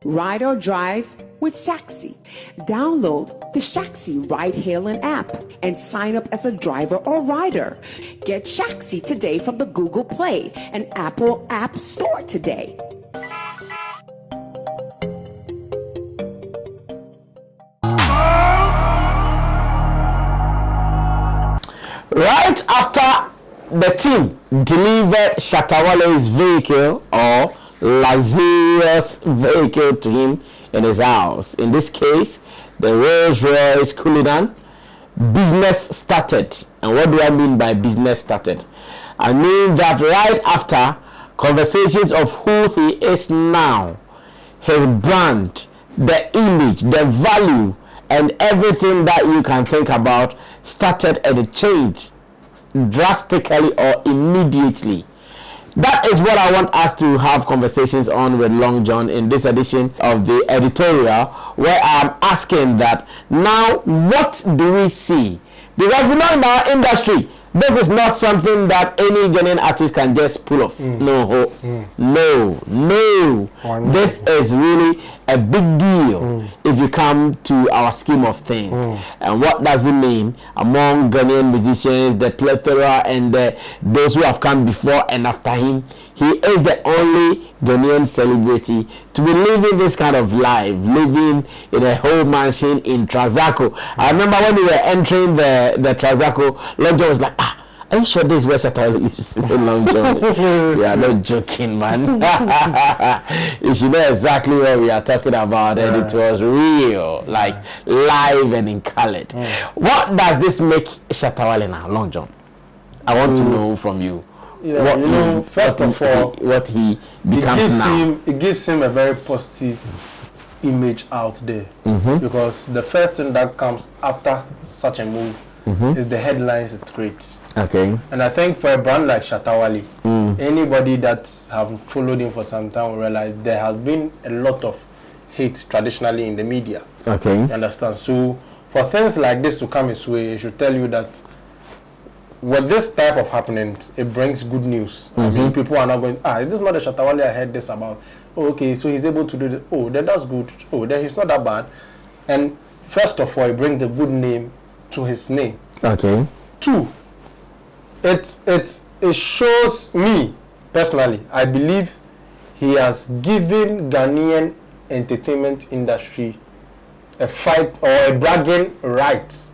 Ride or drive with Shaxi. Download the Shaxi ride-hailing app and sign up as a driver or rider. Get Shaxi today from the Google Play and Apple App Store today. Right after the team delivered Shatta Wale's vehicle or luxurious vehicle to him in his house, in this case the Rolls Royce Cullinan, business started. And what do I mean by business started? I mean that right after, conversations of who he is now, his brand, the image, the value, and everything that you can think about started and changed drastically or immediately. That is what I want us to have conversations on with Long John in this edition of the editorial, where I'm asking that now what do we see? Because we know in our industry, this is not something that any Ghanaian artist can just pull off. No. This is really a big deal if you come to our scheme of things. And what does it mean among Ghanaian musicians, the plethora and those who have come before and after him? He is the only Ghanaian celebrity to be living this kind of life, living in a whole mansion in Trazaco. I remember when we were entering the Trazaco, Long John was like, are you sure this is where Shatta Wale is? Long John. We are not joking, man. You should know exactly what we are talking about, and it was real, like live and in colored. What does this make Shatta Wale now, Long John? I want to know from you. Yeah, first of all, what he becomes now. It gives him a very positive image out there, because the first thing that comes after such a move is the headlines it creates. Okay. And I think for a brand like Shatta Wale, anybody that have followed him for some time will realize there has been a lot of hate traditionally in the media. Okay. You understand? So for things like this to come his way, it should tell you that with this type of happenings, it brings good news. I mean, people are not going, is this not the Shatta Wale I heard this about? Oh, okay, so he's able to do this. Oh, then that's good. Oh, then he's not that bad. And first of all, it brings the good name to his name. Okay. 2, it shows me personally, I believe he has given Ghanaian entertainment industry a fight or a bragging right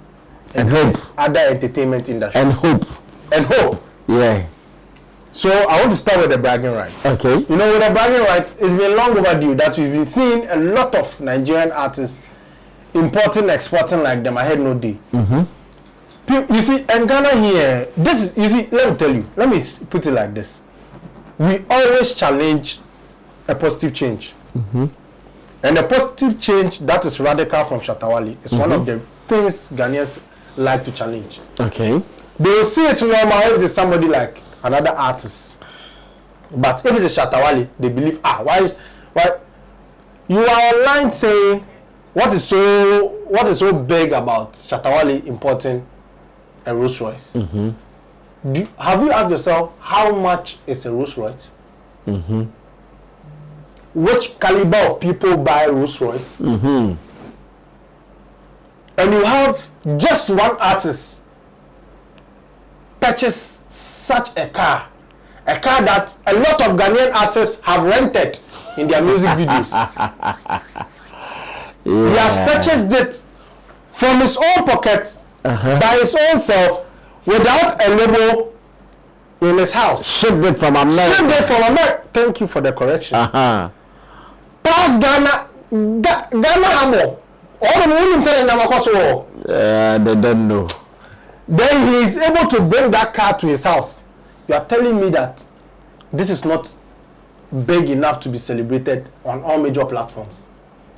and hope. Other entertainment industry. And hope. Yeah. So I want to start with the bragging right. Okay. You know, with the bragging right, it's been long overdue that we've been seeing a lot of Nigerian artists importing, exporting like them. I had no day. You see, in Ghana here, this is, you see, let me tell you, let me put it like this. We always challenge a positive change. And a positive change that is radical from Shatta Wale is one of the things Ghanaians like to challenge. Okay. They will see it normal if it's somebody like another artist. But if it's a Shatta Wale, they believe, why you are online saying what is so big about Shatta Wale importing a Rolls Royce? Have you asked yourself how much is a Rolls Royce? Which caliber of people buy Rolls Royce? And you have just one artist purchase such a car that a lot of Ghanaian artists have rented in their music videos. He has purchased it from his own pocket, by his own self, without a label in his house. Shipped it from America. Thank you for the correction. Past Ghana Hamo. All the women say they don't know. Then he is able to bring that car to his house. You are telling me that this is not big enough to be celebrated on all major platforms?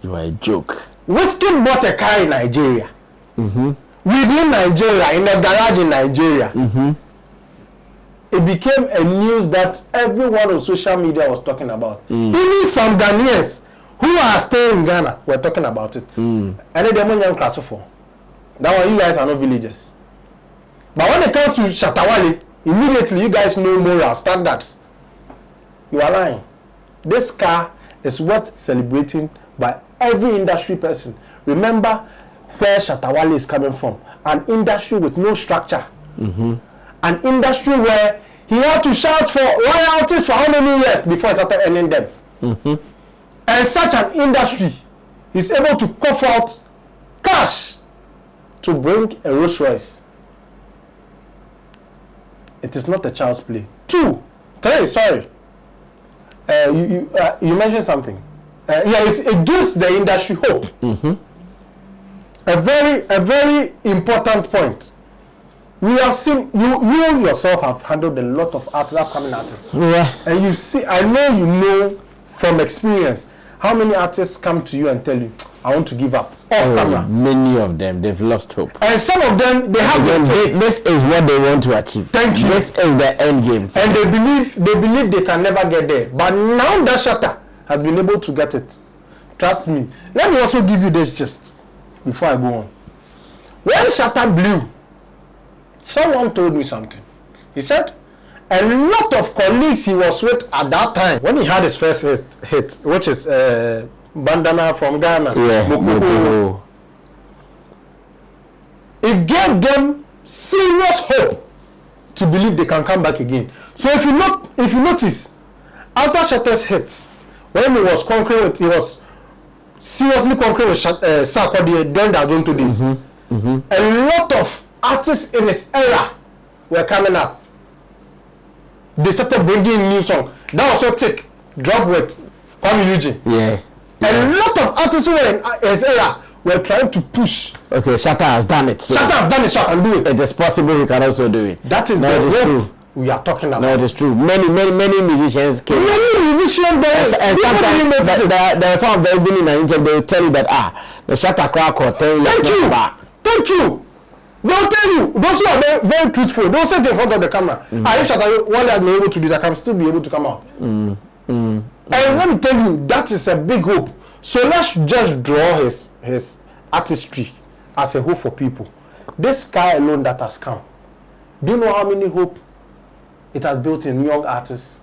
You are a joke. Whiskey bought a car in Nigeria. Within Nigeria, in the garage in Nigeria. It became a news that everyone on social media was talking about. Even some Ghanaians who are staying in Ghana were talking about it. And then they're young class of 4. That one, you guys are not villagers. But when it comes to Shatta Wale, immediately you guys know moral standards. You are lying. This car is worth celebrating by every industry person. Remember where Shatta Wale is coming from. An industry with no structure. An industry where he had to shout for royalties for how many years before he started earning them. And such an industry is able to cough out cash to bring a Rolls Royce. It is not a child's play. 2, 3, sorry. You mentioned something. It gives the industry hope. A very important point. We have seen, you yourself have handled a lot of upcoming artists. Yeah. And you see, I know you know from experience how many artists come to you and tell you, I want to give up off camera. Many of them, they've lost hope. And some of them, they have this is what they want to achieve. Thank you. This is the end game. And they believe they can never get there. But now that Shatta has been able to get it. Trust me. Let me also give you this gist before I go on. When Shatta blew, someone told me something. He said a lot of colleagues he was with at that time, when he had his first hit, which is Bandana from Ghana, Yeah, it gave them serious hope to believe they can come back again. So if you notice, after Shatta's hit, when he was seriously conquering with Sarkodie during the Azonto days, a lot of artists in his era were coming up. They started bringing new songs. That was so thick. Drop with Kwame Eugene. Yeah. A lot of artists who were in his era were trying to push. Okay, Shatta has done it. So Shatta has done it, so I can do it. it is possible he can also do it. That is No, it is the true. hope we are talking about. No, it is true. Many musicians came. Many musicians there. And sometimes there are some of them even in an interview, they will tell you that the Shatta crack or 10 years back. Thank you. They'll tell you. Those who are very truthful, don't sit in front of the camera. I wish Shatta Wale has been able to do that, I can still be able to come out. And let me tell you, that is a big hope. So let's just draw his artistry as a hope for people. This guy alone that has come, do you know how many hope it has built in young artists?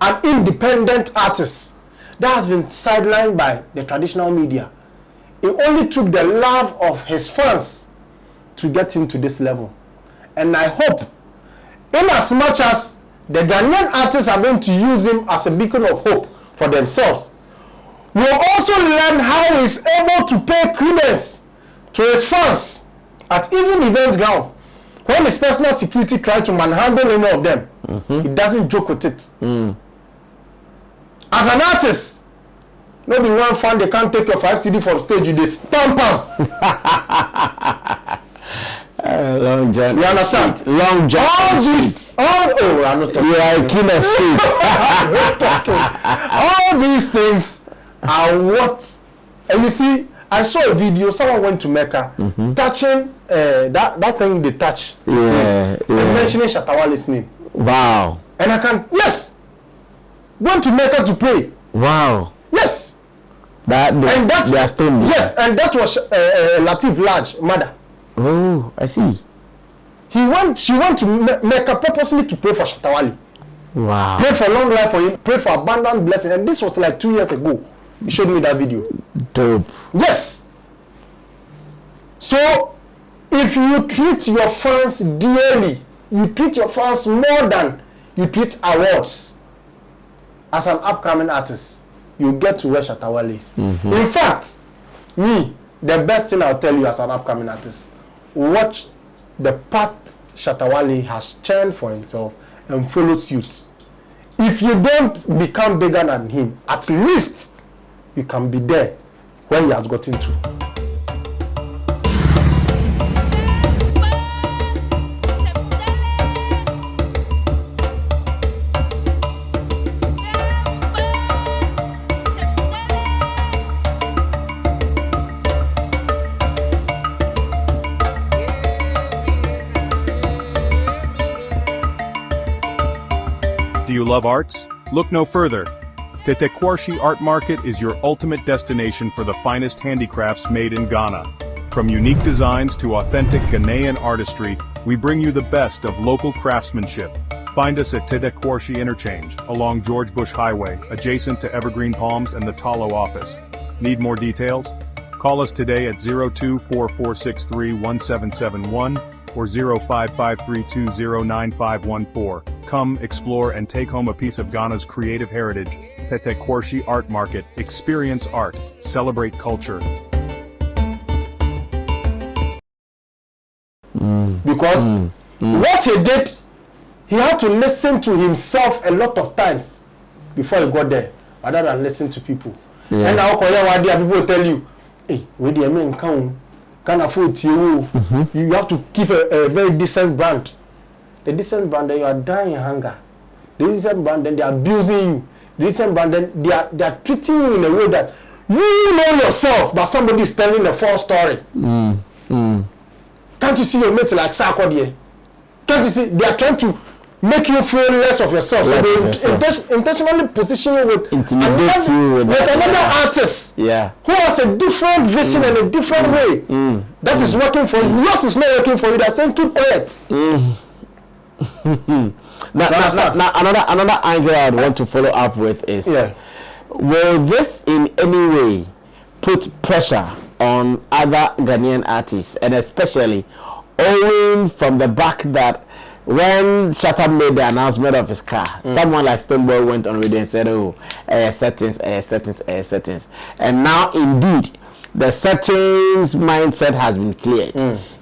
An independent artist that has been sidelined by the traditional media. It only took the love of his fans to get him to this level. And I hope, in as much as the Ghanaian artists are going to use him as a beacon of hope for themselves, we'll also learn how he's able to pay credence to his fans at even event ground. When his personal security tries to manhandle any of them, he doesn't joke with it. As an artist, maybe one fan they can't take your 5 CD from stage, they stamp him. Long John. You understand? Long John. All these, I'm not talking. You are a king of street. We're talking. All these things are what, and you see, I saw a video, someone went to Mecca, touching that thing they touch. And mentioning Shatta Wale's name. Wow. And I can, yes, went to Mecca to pray. Wow. Yes. They are stone. Yes, and that was Latif Large mother. Oh, I see. She went to Mecca purposely to pray for Shatta Wale. Wow. Pray for long life for him, pray for abundant blessing. And this was like 2 years ago. He showed me that video. Dope. Yes. So, if you treat your fans dearly, you treat your fans more than you treat awards, as an upcoming artist, you get to where Shatta Wale is. In fact, me, the best thing I'll tell you as an upcoming artist, watch the path Shatta Wale has churned for himself and follow suit. If you don't become bigger than him, at least you can be there where he has gotten to. Do you love arts? Look no further. Tetekwarshi Art Market is your ultimate destination for the finest handicrafts made in Ghana. From unique designs to authentic Ghanaian artistry, we bring you the best of local craftsmanship. Find us at Tidekwarshi Interchange, along George Bush Highway, adjacent to Evergreen Palms and the Talo office. Need more details? Call us today at 0244631771 or 0553209514. Come, explore, and take home a piece of Ghana's creative heritage. Tidekwarshi Art Market. Experience art. Celebrate culture. Because what he did, he had to listen to himself a lot of times before he got there, rather than listen to people. And now people will tell you, hey, where the men come, can afford you. You have to keep a very decent brand. The decent brand, then you are dying in hunger. The decent brand, then they are abusing you. The decent brand, then they are treating you in a way that you know yourself, but somebody is telling a false story. Can't you see your mates like Sarkodie? Can't you see they are trying to make you feel less of yourself? So they intentionally position you with another artist who has a different vision and a different way that is working for you. Yours is not working for you. They're saying keep quiet. Now, another angle I want to follow up with is: will this in any way put pressure on other Ghanaian artists, and especially owing from the back that when Shatta made the announcement of his car, someone like Stonebwoy went on radio and said, "Oh, settings," and now indeed the settings mindset has been cleared.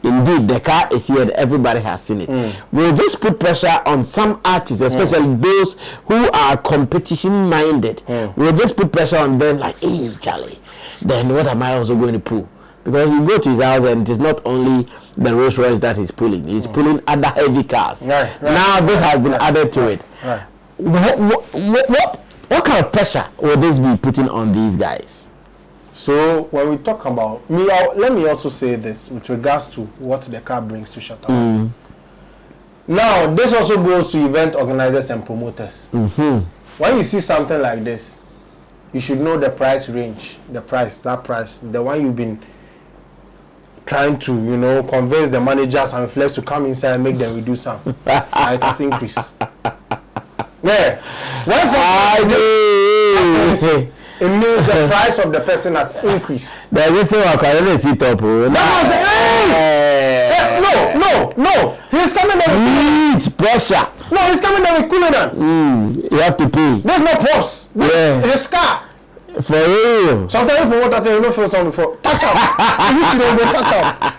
Indeed, the car is here; everybody has seen it. Will this put pressure on some artists, especially those who are competition minded? Will this put pressure on them, like, hey, Charlie? Then what am I also going to pull? Because you go to his house and it is not only the Rolls Royce that he's pulling other heavy cars. Now this has been added to it. What kind of pressure will this be putting on these guys? So when we talk about let me also say this with regards to what the car brings to Shatta. Now this also goes to event organizers and promoters. When you see something like this, you should know the price range, the price, the one you've been trying to, convince the managers and flex to come inside and make them reduce some. It has increased. Yeah. It means the price of the person has increased. No. He's coming there with pressure. No, he's coming there with coolant. You have to pay. There's no pause. This is his car. For real. Sometimes people want that you don't feel something before. Touch up. You need to go touch up.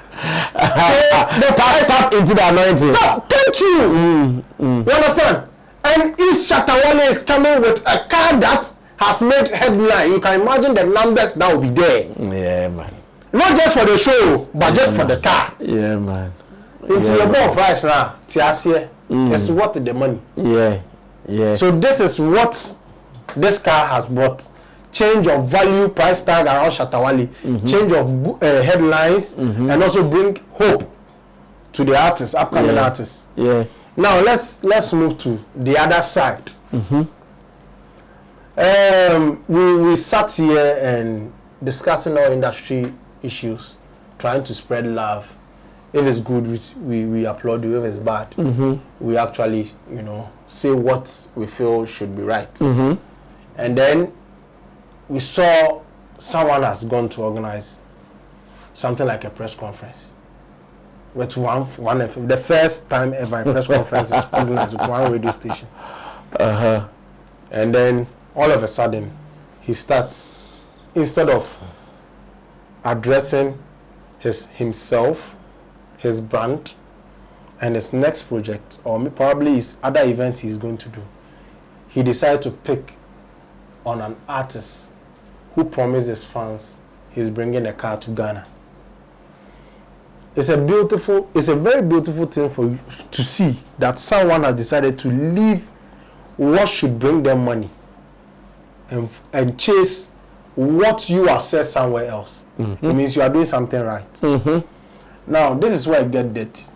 So tap into the anointing. Thank you. You understand? And if Shatta Wale is coming with a car that has made headline, you can imagine the numbers that will be there. Yeah, man. Not just for the show, but just for the car. Yeah, man. It's your ball price now. It's worth the money. Yeah. So this is what this car has brought. Change of value, price tag around Shatta Wale, change of headlines, and also bring hope to the artists, upcoming artists. Yeah. Now let's move to the other side. We sat here and discussing our industry issues, trying to spread love. If it's good, we applaud you. If it's bad, we actually, say what we feel should be right. And then we saw someone has gone to organize something like a press conference. With one FM, the first time ever a press conference is organized with one radio station. And then all of a sudden, he starts, instead of addressing himself, his brand, and his next project, or probably his other events he's going to do, he decided to pick on an artist who promised his fans he's bringing a car to Ghana. It's a very beautiful thing for you to see that someone has decided to leave what should bring them money and chase what you have said somewhere else. It means you are doing something right. Now, this is where I get dirty.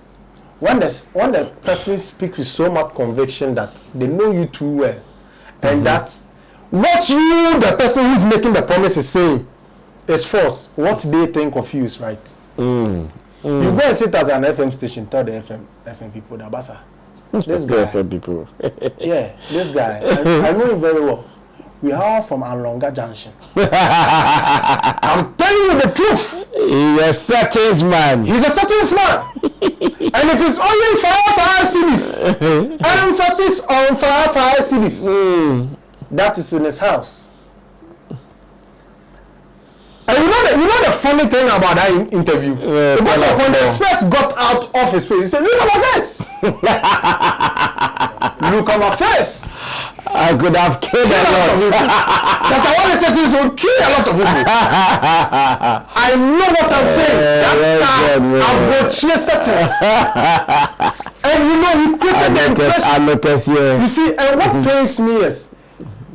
When the person speaks with so much conviction that they know you too well, and that what you, the person who's making the promise, is saying is false, what they think of you is right. You go and sit at an FM station, tell the FM people that basa. This guy. For people. Yeah, this guy. I know him very well. We are from Alonga Junction. I'm telling you the truth. He's a settings man. He's a settings man. And it is only 5 cities. Emphasis on 5 cities. That is in his house. And you know the funny thing about that interview? Because when the space got out of his face, he said, look at my face. Look at my face. I could have killed a lot. That I want to say this will kill a lot of people. I know what I'm saying. That's Abrochie settings. And you know, he created the impression. You see, and what pains me is,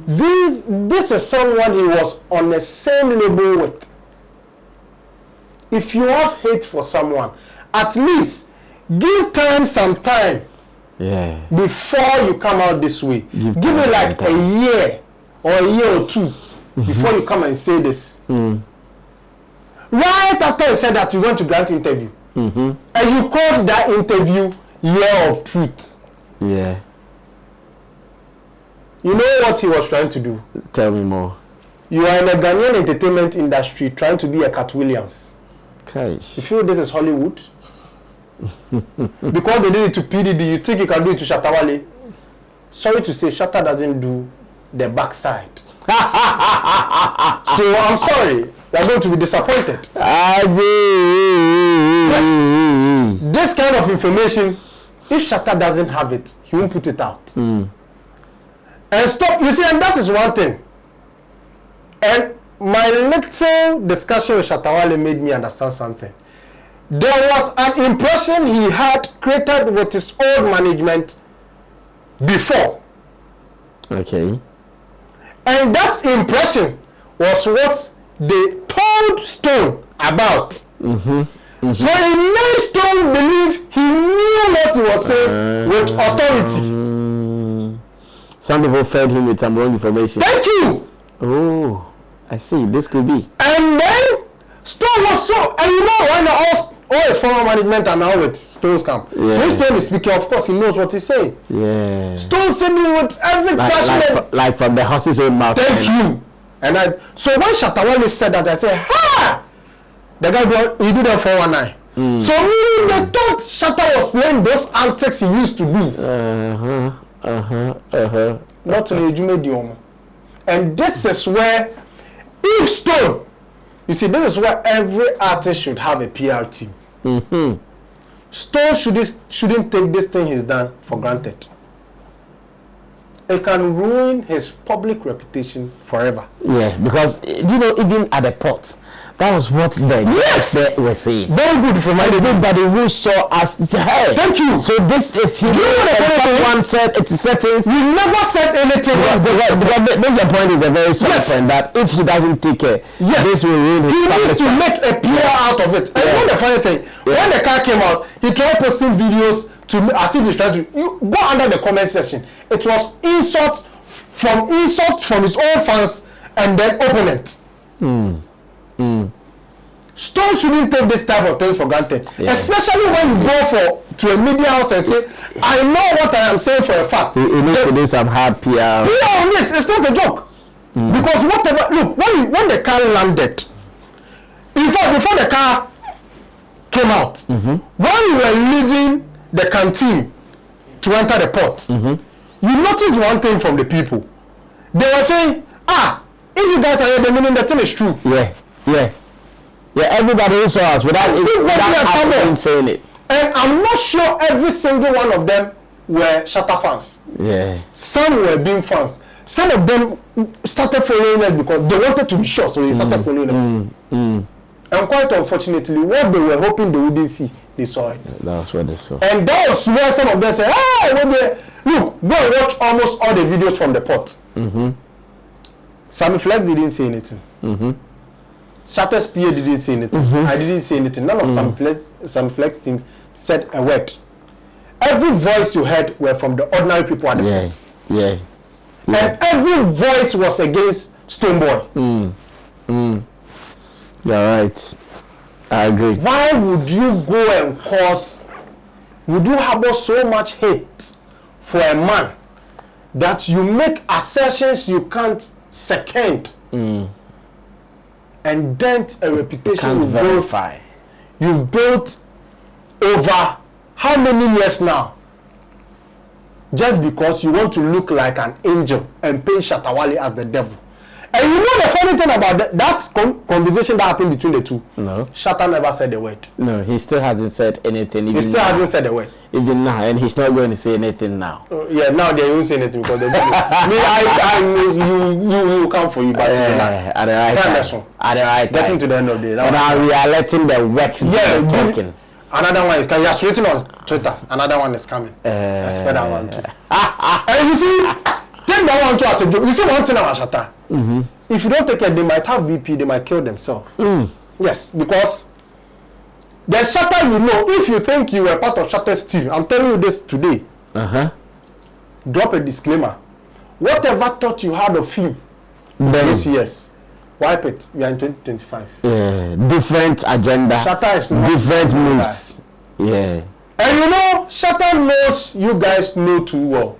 this is someone he was on the same level with. If you have hate for someone, at least give time some time. Yeah. Before you come out this way, give me like a year or a year or two before you come and say this. Right after you said that you went to grant interview, and you called that interview Year of Truth. Yeah. You know what he was trying to do? Tell me more. You are in the Ghanaian entertainment industry trying to be a Cat Williams. Okay. You feel this is Hollywood? Because they did it to PDD, you think you can do it to Shatta Wale? Sorry to say, Shatta doesn't do the backside. So I'm sorry, you're going to be disappointed. This kind of information, if Shatta doesn't have it, he won't put it out. And stop, you see, and that is one thing. And my little discussion with Shatta Wale made me understand something. There was an impression he had created with his old management before. Okay. And that impression was what they told Stone about. So it made Stone believe he knew what he was saying with authority. Some people fed him with some wrong information. Thank you! Oh, I see. This could be. And then Stone was so, and you know when all his former management are now with Stone's camp. Yeah. So if Stone is speaking, of course he knows what he's saying. Yeah. Stone said it with every passion. Like from the horse's own mouth. Thank you. And so when Shatta Wale said that, I said, ha! The guy he did that 419. So meaning they thought Shatta was playing those antics he used to do. Not only Jume Diom. And this is where, if Stone, you see, this is where every artist should have a PR team. Stone shouldn't take this thing he's done for granted. It can ruin his public reputation forever. Yeah, because you know, even at the port, that was what they were saying. Very good from everybody who saw us. Hey, thank you. So this is him. Someone said it's settings. We never said anything. Because this point is a very solid point that if he doesn't take care, this will ruin his. He needs to make a PR out of it. And you know the funny thing, when the car came out, he tried posting videos to as if he's trying to go under the comment section. It was insult from his own fans and then opponents. Stone shouldn't take this type of thing for granted, especially when you go to a media house and say, I know what I am saying for a fact. You need to do some hard PR. PR on this, it's not a joke. Because whatever, look, when the car landed, in fact, before the car came out, when we were leaving the canteen to enter the port, you notice one thing from the people. They were saying, if you guys are here, the meaning the thing is true. Yeah, everybody who saw us without saying it. And I'm not sure every single one of them were Shatta fans. Yeah. Some were being fans. Some of them started following us because they wanted to be sure, so they started following us. And quite unfortunately, what they were hoping they wouldn't see, they saw it. That's what they saw. And that was where some of them said, look, go and watch almost all the videos from the port. Sammy Flex didn't say anything. Shatta's PA didn't say anything. I didn't say anything. None of Sammy Flex teams said a word. Every voice you heard were from the ordinary people at the port. And every voice was against Stoneboy. You're right. I agree. Why would you go and would you harbor so much hate for a man that you make assertions you can't second and dent a reputation you've built over how many years now? Just because you want to look like an angel and paint Shatta Wale as the devil. And you know the funny thing about that conversation that happened between the two? No. Shatta never said a word. No, he still hasn't said anything. He still hasn't said a word. Even now, and he's not going to say anything now. Yeah, now they won't say anything because they don't know. You come for you, but at the right time. At the right time. Getting to the end of the day. And now we are letting the wax do talking. Another one is coming. He has written on Twitter. Another one is coming. Expect that one too. And you see, take that one too as a joke. You see one thing about Shatta. If you don't take it, they might have BP. They might kill themselves. Yes, because the Shatta you know. If you think you were part of Shatta's team, I'm telling you this today. Drop a disclaimer. Whatever thought you had of him, those years, wipe it. We are in 2025. Yeah, different agenda. Shatta is not different moves. Yeah. And you know, Shatta knows you guys know too well.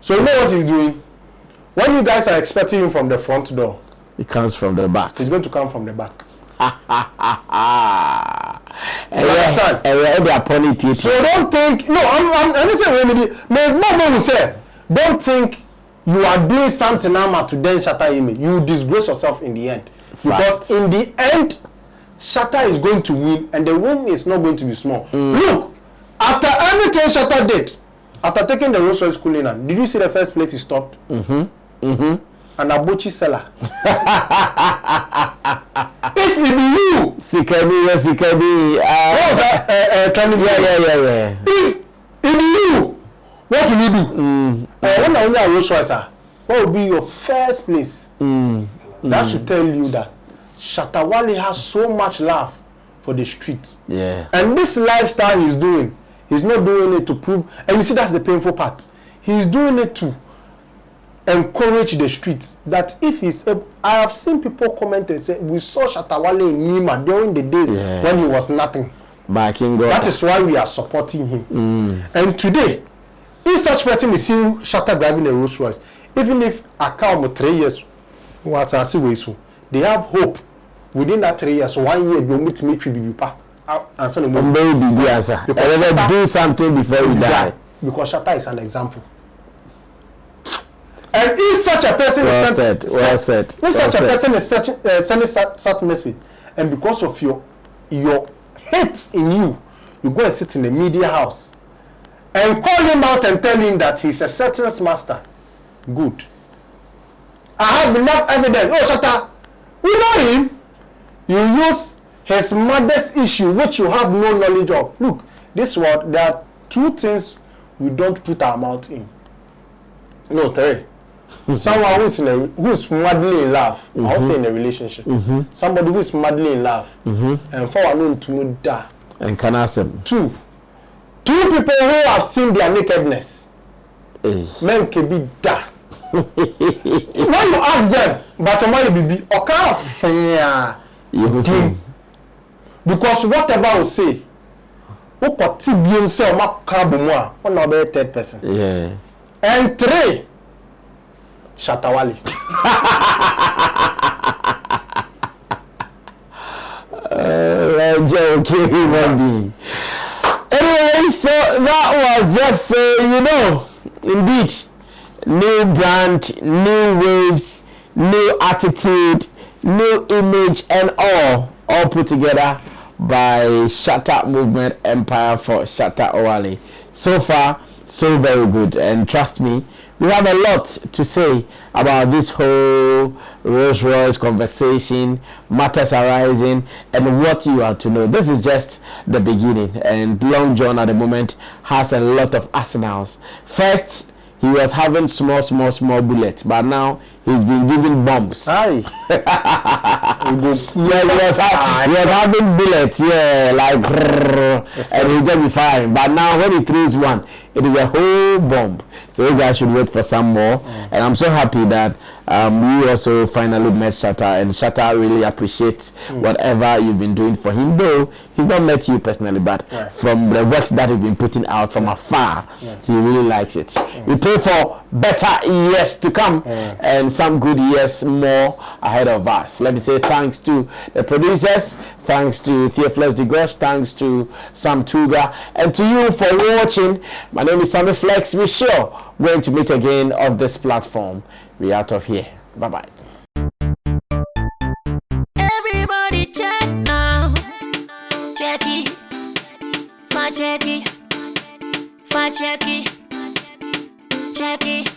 So you know what he's doing? When you guys are expecting him from the front door, it comes from the back. He's going to come from the back. You understand? So don't think. No, I'm saying no will say. Don't think you are doing something now to then Shatta image. You disgrace yourself in the end. Because in the end, Shatta is going to win, and the win is not going to be small. Look, after everything Shatta did, after taking the Rolls-Royce Cullinan, did you see the first place he stopped? An Abochi seller. If it be you, Sikadi. If it be you, what will you do? When I only Rolls-Royce, what will be your first place? That should tell you that Shatta Wale has so much love for the streets. Yeah. And this lifestyle he's doing, he's not doing it to prove. And you see, that's the painful part. He's doing it to encourage the streets. That if he's able, I have seen people comment and say, we saw Shatta Wale in Nima during the days when he was nothing. That is why we are supporting him. And today, if such person is seeing Shatta driving a Rolls Royce, even if I count 3 years, they have hope within that 3 years. 1 year, they'll meet me and do something before you die. Because Shatta is an example. And if such a person is sending such message, and because of your hate in you, you go and sit in the media house and call him out and tell him that he's a sentence master. Good. I have enough evidence. Oh, Shatta, we know him. You use his mother's issue, which you have no knowledge of. Look, this world, there are 2 things we don't put our mouth in. No, 3. Someone who is madly in love, also in a relationship. Somebody who is madly in love, and for one to die. And can ask them. 2 people who have seen their nakedness. Men can be da. When you ask them, but tomorrow you be because whatever you say, who could himself make carbon one other 3rd person. Yeah. And 3. Shatta Wale. Anyway, so that was just indeed, new brand, new waves, new attitude, new image, and all put together by Shatta Movement Empire for Shatta Wale. So far, so very good, and trust me, we have a lot to say about this whole Rolls-Royce conversation, matters arising, and what you are to know. This is just the beginning, and Long John at the moment has a lot of arsenals. First, he was having small bullets, but now he's been giving bombs. Aye. He was having bullets, and he'll just be fine. But now when he throws one, it is a whole bomb. So you guys should wait for some more. And I'm so happy that We also finally met Shatta, and Shatta really appreciates whatever you've been doing for him, though he's not met you personally, but from the works that you've been putting out from afar, he really likes it. We pray for better years to come and some good years more ahead of us. Let me say thanks to the producers, thanks to Theophilus Digosh, thanks to Sam Tuga, and to you for watching. My name is Sammy Flex. We're sure going to meet again on this platform. We're out of here. Bye-bye. Everybody check now. Check it. Fact check it. Fact check it. Check it.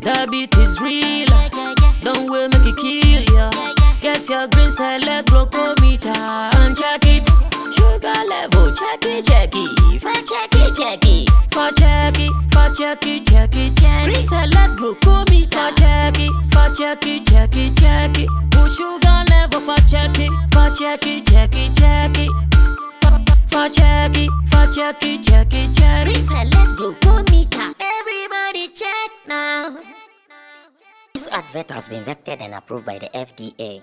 The beat is real. Don't wait, make it kill ya. Get your green select glucometer and check it. Sugar level, check it, check it. Fact check it, check it. Fact check it, fact check it, check it, check it. Green select glucometer, check it, fact check it, check it, check it. Put sugar level, fact check it, fact check it, check it, check it. Fact check it, fact check it, check it, check it. Green select glucometer. Everybody check now. This advert has been vetted and approved by the FDA.